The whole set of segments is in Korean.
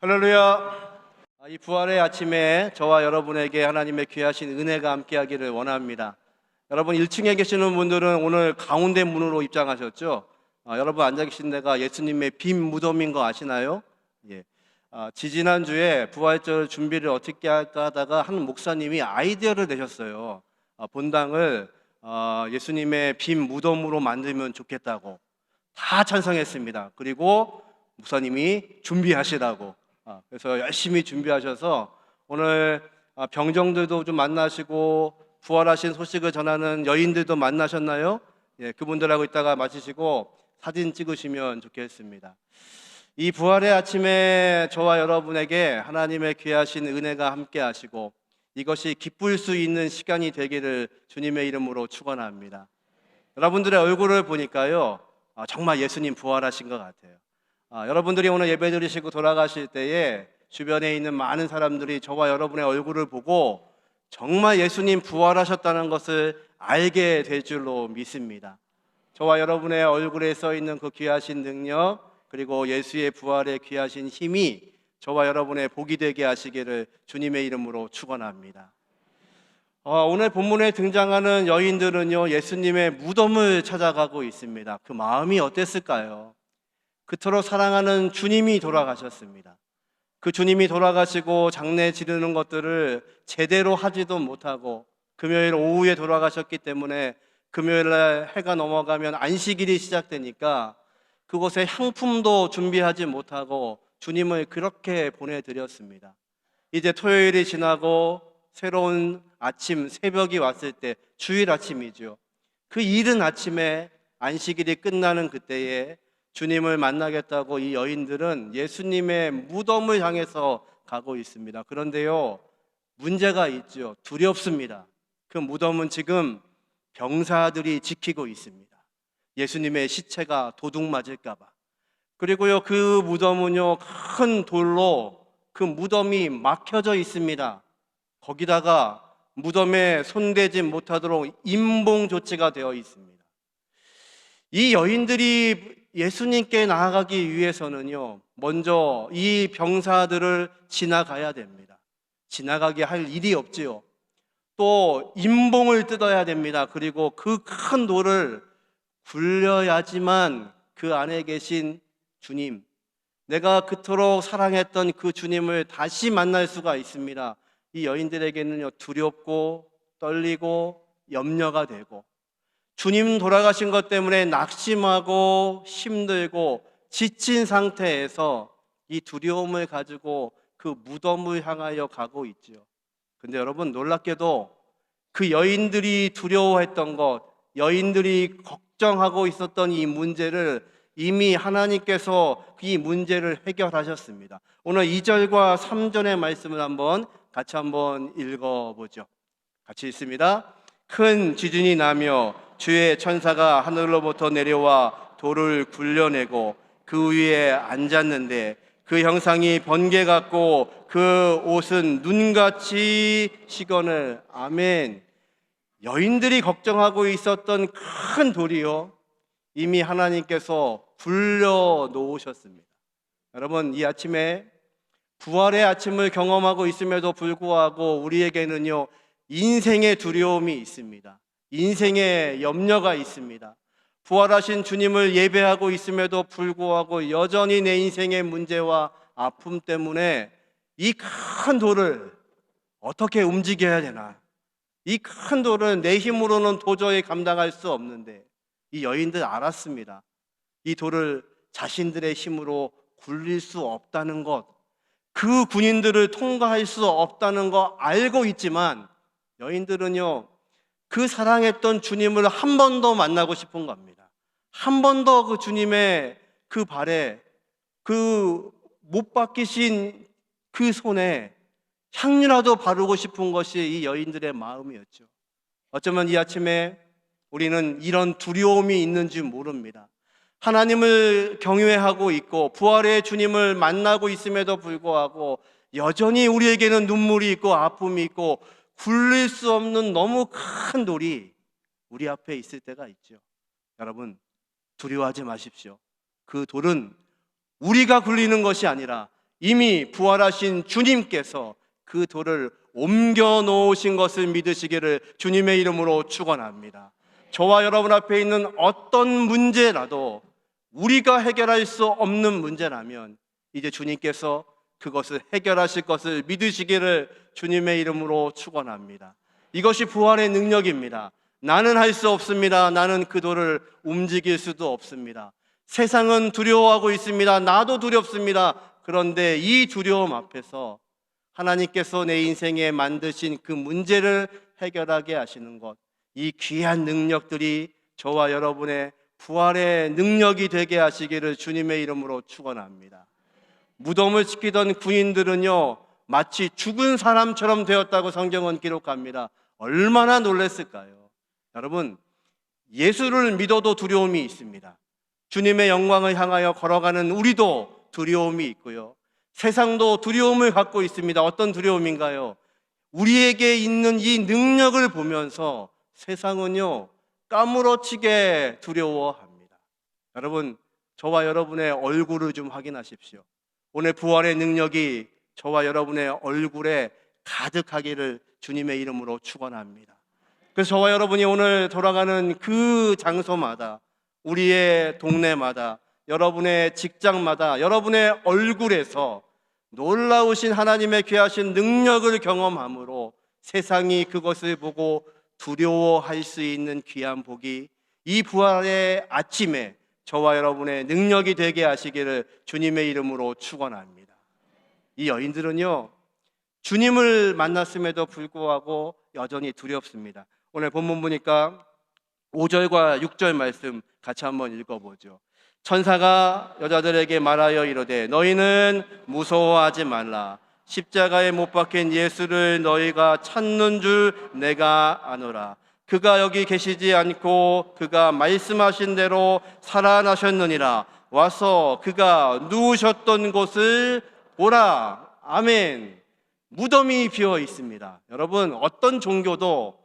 할렐루야. 이 부활의 아침에 저와 여러분에게 하나님의 귀하신 은혜가 함께하기를 원합니다. 여러분 1층에 계시는 분들은 오늘 가운데 문으로 입장하셨죠? 여러분 앉아 계신 데가 예수님의 빈 무덤인 거 아시나요? 예. 지지난주에 부활절 준비를 어떻게 할까 하다가 한 목사님이 아이디어를 내셨어요. 본당을 예수님의 빈 무덤으로 만들면 좋겠다고 다 찬성했습니다. 그리고 목사님이 준비하시라고. 그래서 열심히 준비하셔서 오늘 병정들도 좀 만나시고 부활하신 소식을 전하는 여인들도 만나셨나요? 예, 그분들하고 있다가 마치시고 사진 찍으시면 좋겠습니다. 이 부활의 아침에 저와 여러분에게 하나님의 귀하신 은혜가 함께 하시고 이것이 기쁠 수 있는 시간이 되기를 주님의 이름으로 축원합니다. 여러분들의 얼굴을 보니까요, 정말 예수님 부활하신 것 같아요. 여러분들이 오늘 예배 드리시고 돌아가실 때에 주변에 있는 많은 사람들이 저와 여러분의 얼굴을 보고 정말 예수님 부활하셨다는 것을 알게 될 줄로 믿습니다. 저와 여러분의 얼굴에 써 있는 그 귀하신 능력, 그리고 예수의 부활의 귀하신 힘이 저와 여러분의 복이 되게 하시기를 주님의 이름으로 축원합니다. 오늘 본문에 등장하는 여인들은요, 예수님의 무덤을 찾아가고 있습니다. 그 마음이 어땠을까요? 그토록 사랑하는 주님이 돌아가셨습니다. 그 주님이 돌아가시고 장례 지르는 것들을 제대로 하지도 못하고 금요일 오후에 돌아가셨기 때문에 금요일날 해가 넘어가면 안식일이 시작되니까 그곳에 향품도 준비하지 못하고 주님을 그렇게 보내드렸습니다. 이제 토요일이 지나고 새로운 아침, 새벽이 왔을 때, 주일 아침이죠. 그 이른 아침에 안식일이 끝나는 그때에 주님을 만나겠다고 이 여인들은 예수님의 무덤을 향해서 가고 있습니다. 그런데요, 문제가 있죠. 두렵습니다. 그 무덤은 지금 병사들이 지키고 있습니다. 예수님의 시체가 도둑 맞을까 봐. 그리고요, 그 무덤은요, 큰 돌로 그 무덤이 막혀져 있습니다. 거기다가 무덤에 손대지 못하도록 임봉 조치가 되어 있습니다. 이 여인들이 예수님께 나아가기 위해서는요, 먼저 이 병사들을 지나가야 됩니다. 지나가게 할 일이 없지요. 또 임봉을 뜯어야 됩니다. 그리고 그 큰 돌을 굴려야지만 그 안에 계신 주님, 내가 그토록 사랑했던 그 주님을 다시 만날 수가 있습니다. 이 여인들에게는요, 두렵고 떨리고 염려가 되고 주님 돌아가신 것 때문에 낙심하고 힘들고 지친 상태에서 이 두려움을 가지고 그 무덤을 향하여 가고 있죠. 근데 여러분, 놀랍게도 그 여인들이 두려워했던 것, 여인들이 걱정하고 있었던 이 문제를 이미 하나님께서 이 문제를 해결하셨습니다. 오늘 2절과 3절의 말씀을 같이 한번 읽어보죠. 같이 읽습니다. 큰 지진이 나며 주의 천사가 하늘로부터 내려와 돌을 굴려내고 그 위에 앉았는데 그 형상이 번개 같고 그 옷은 눈같이 시건을. 아멘. 여인들이 걱정하고 있었던 큰 돌이요, 이미 하나님께서 굴려놓으셨습니다. 여러분, 이 아침에 부활의 아침을 경험하고 있음에도 불구하고 우리에게는요, 인생의 두려움이 있습니다. 인생의 염려가 있습니다. 부활하신 주님을 예배하고 있음에도 불구하고 여전히 내 인생의 문제와 아픔 때문에 이 큰 돌을 어떻게 움직여야 되나, 이 큰 돌은 내 힘으로는 도저히 감당할 수 없는데, 이 여인들 알았습니다. 이 돌을 자신들의 힘으로 굴릴 수 없다는 것, 그 군인들을 통과할 수 없다는 거 알고 있지만 여인들은요, 그 사랑했던 주님을 한 번 더 만나고 싶은 겁니다. 한 번 더 그 주님의 그 발에, 그 못 박히신 그 손에 향유라도 바르고 싶은 것이 이 여인들의 마음이었죠. 어쩌면 이 아침에 우리는 이런 두려움이 있는지 모릅니다. 하나님을 경외하고 있고 부활의 주님을 만나고 있음에도 불구하고 여전히 우리에게는 눈물이 있고 아픔이 있고 굴릴 수 없는 너무 큰 돌이 우리 앞에 있을 때가 있죠. 여러분, 두려워하지 마십시오. 그 돌은 우리가 굴리는 것이 아니라 이미 부활하신 주님께서 그 돌을 옮겨 놓으신 것을 믿으시기를 주님의 이름으로 축원합니다. 저와 여러분 앞에 있는 어떤 문제라도 우리가 해결할 수 없는 문제라면 이제 주님께서 그것을 해결하실 것을 믿으시기를 주님의 이름으로 축원합니다. 이것이 부활의 능력입니다. 나는 할 수 없습니다. 나는 그 돌을 움직일 수도 없습니다. 세상은 두려워하고 있습니다. 나도 두렵습니다. 그런데 이 두려움 앞에서 하나님께서 내 인생에 만드신 그 문제를 해결하게 하시는 것, 이 귀한 능력들이 저와 여러분의 부활의 능력이 되게 하시기를 주님의 이름으로 축원합니다. 무덤을 지키던 군인들은요, 마치 죽은 사람처럼 되었다고 성경은 기록합니다. 얼마나 놀랐을까요? 여러분, 예수를 믿어도 두려움이 있습니다. 주님의 영광을 향하여 걸어가는 우리도 두려움이 있고요, 세상도 두려움을 갖고 있습니다. 어떤 두려움인가요? 우리에게 있는 이 능력을 보면서 세상은요, 까무러치게 두려워합니다. 여러분, 저와 여러분의 얼굴을 좀 확인하십시오. 오늘 부활의 능력이 저와 여러분의 얼굴에 가득하기를 주님의 이름으로 축원합니다. 그래서 저와 여러분이 오늘 돌아가는 그 장소마다, 우리의 동네마다, 여러분의 직장마다, 여러분의 얼굴에서 놀라우신 하나님의 귀하신 능력을 경험함으로 세상이 그것을 보고 두려워할 수 있는 귀한 복이 이 부활의 아침에 저와 여러분의 능력이 되게 하시기를 주님의 이름으로 축원합니다. 이 여인들은요, 주님을 만났음에도 불구하고 여전히 두렵습니다. 오늘 본문 보니까 5절과 6절 말씀 같이 한번 읽어보죠. 천사가 여자들에게 말하여 이르되 너희는 무서워하지 말라. 십자가에 못 박힌 예수를 너희가 찾는 줄 내가 아노라. 그가 여기 계시지 않고 그가 말씀하신 대로 살아나셨느니라. 와서 그가 누우셨던 곳을 보라. 아멘. 무덤이 비어 있습니다. 여러분, 어떤 종교도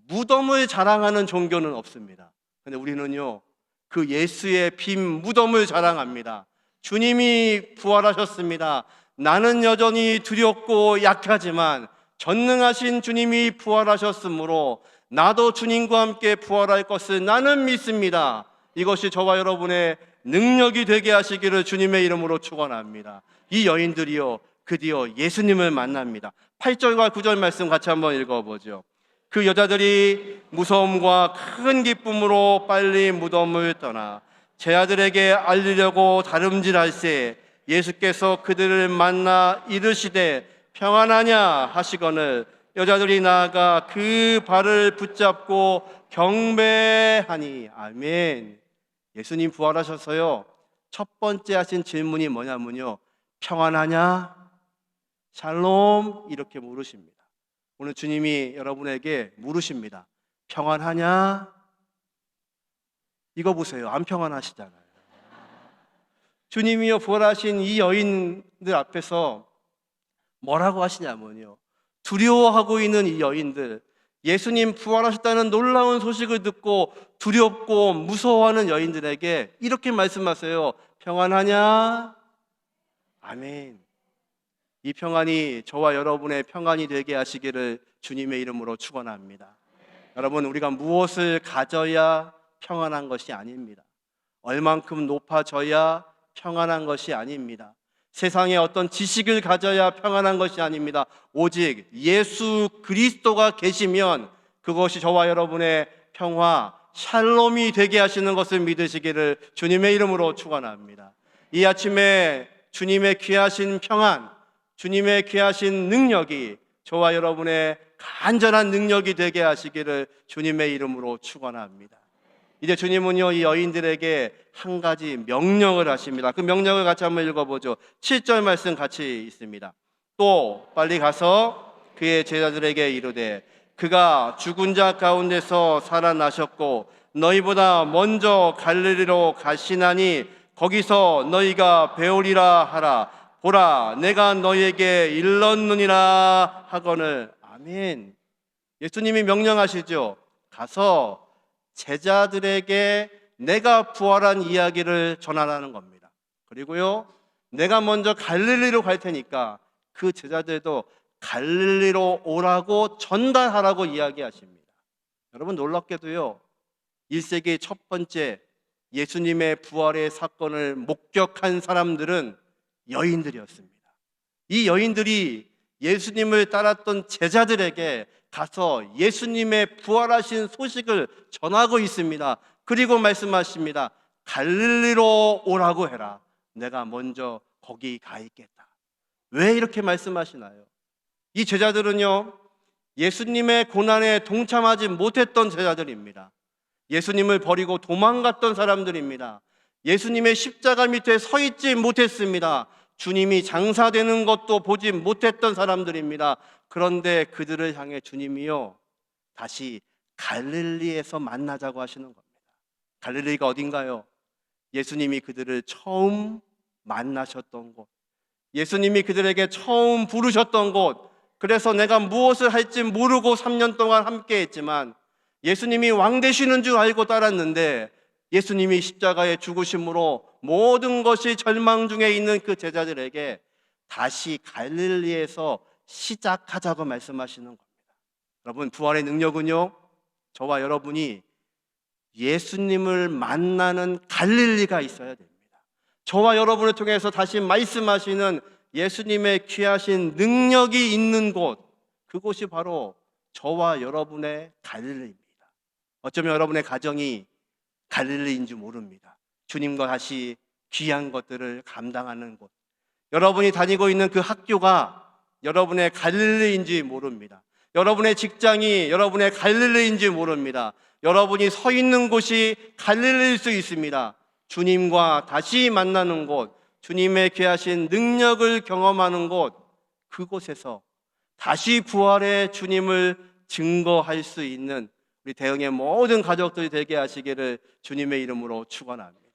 무덤을 자랑하는 종교는 없습니다. 근데 우리는요, 그 예수의 빈 무덤을 자랑합니다. 주님이 부활하셨습니다. 나는 여전히 두렵고 약하지만 전능하신 주님이 부활하셨으므로 나도 주님과 함께 부활할 것을 나는 믿습니다. 이것이 저와 여러분의 능력이 되게 하시기를 주님의 이름으로 축원합니다. 이 여인들이요, 드디어 예수님을 만납니다. 8절과 9절 말씀 같이 한번 읽어보죠. 그 여자들이 무서움과 큰 기쁨으로 빨리 무덤을 떠나 제 아들에게 알리려고 다름질할새 예수께서 그들을 만나 이르시되 평안하냐 하시거늘 여자들이 나아가 그 발을 붙잡고 경배하니. 아멘. 예수님 부활하셔서요, 첫 번째 하신 질문이 뭐냐면요, 평안하냐? 샬롬, 이렇게 물으십니다. 오늘 주님이 여러분에게 물으십니다. 평안하냐? 이거 보세요. 안 평안하시잖아요. 주님이요, 부활하신 이 여인들 앞에서 뭐라고 하시냐면요, 두려워하고 있는 이 여인들, 예수님 부활하셨다는 놀라운 소식을 듣고 두렵고 무서워하는 여인들에게 이렇게 말씀하세요. 평안하냐? 아멘. 이 평안이 저와 여러분의 평안이 되게 하시기를 주님의 이름으로 축원합니다. 여러분, 우리가 무엇을 가져야 평안한 것이 아닙니다. 얼만큼 높아져야 평안한 것이 아닙니다. 세상에 어떤 지식을 가져야 평안한 것이 아닙니다. 오직 예수 그리스도가 계시면 그것이 저와 여러분의 평화, 샬롬이 되게 하시는 것을 믿으시기를 주님의 이름으로 축원합니다. 이 아침에 주님의 귀하신 평안, 주님의 귀하신 능력이 저와 여러분의 간절한 능력이 되게 하시기를 주님의 이름으로 축원합니다. 이제 주님은요, 이 여인들에게 한 가지 명령을 하십니다. 그 명령을 같이 한번 읽어보죠. 7절 말씀 같이 있습니다. 또 빨리 가서 그의 제자들에게 이르되 그가 죽은 자 가운데서 살아나셨고 너희보다 먼저 갈릴리로 가시나니 거기서 너희가 배우리라 하라. 보라, 내가 너희에게 일렀느니라 하거늘. 아멘. 예수님이 명령하시죠. 가서 제자들에게 내가 부활한 이야기를 전하라는 겁니다. 그리고요, 내가 먼저 갈릴리로 갈 테니까 그 제자들도 갈릴리로 오라고 전달하라고 이야기하십니다. 여러분, 놀랍게도요, 1세기 첫 번째 예수님의 부활의 사건을 목격한 사람들은 여인들이었습니다. 이 여인들이 예수님을 따랐던 제자들에게 가서 예수님의 부활하신 소식을 전하고 있습니다. 그리고 말씀하십니다. 갈릴리로 오라고 해라. 내가 먼저 거기 가 있겠다. 왜 이렇게 말씀하시나요? 이 제자들은요, 예수님의 고난에 동참하지 못했던 제자들입니다. 예수님을 버리고 도망갔던 사람들입니다. 예수님의 십자가 밑에 서 있지 못했습니다. 주님이 장사되는 것도 보지 못했던 사람들입니다. 그런데 그들을 향해 주님이요, 다시 갈릴리에서 만나자고 하시는 겁니다. 갈릴리가 어딘가요? 예수님이 그들을 처음 만나셨던 곳, 예수님이 그들에게 처음 부르셨던 곳. 그래서 내가 무엇을 할지 모르고 3년 동안 함께 했지만 예수님이 왕 되시는 줄 알고 따랐는데 예수님이 십자가의 죽으심으로 모든 것이 절망 중에 있는 그 제자들에게 다시 갈릴리에서 시작하자고 말씀하시는 겁니다. 여러분, 부활의 능력은요, 저와 여러분이 예수님을 만나는 갈릴리가 있어야 됩니다. 저와 여러분을 통해서 다시 말씀하시는 예수님의 귀하신 능력이 있는 곳, 그곳이 바로 저와 여러분의 갈릴리입니다. 어쩌면 여러분의 가정이 갈릴리인 줄 모릅니다. 주님과 다시 귀한 것들을 감당하는 곳, 여러분이 다니고 있는 그 학교가 여러분의 갈릴리인지 모릅니다. 여러분의 직장이 여러분의 갈릴리인지 모릅니다. 여러분이 서 있는 곳이 갈릴리일 수 있습니다. 주님과 다시 만나는 곳, 주님의 귀하신 능력을 경험하는 곳, 그곳에서 다시 부활의 주님을 증거할 수 있는 우리 대흥의 모든 가족들이 되게 하시기를 주님의 이름으로 축원합니다.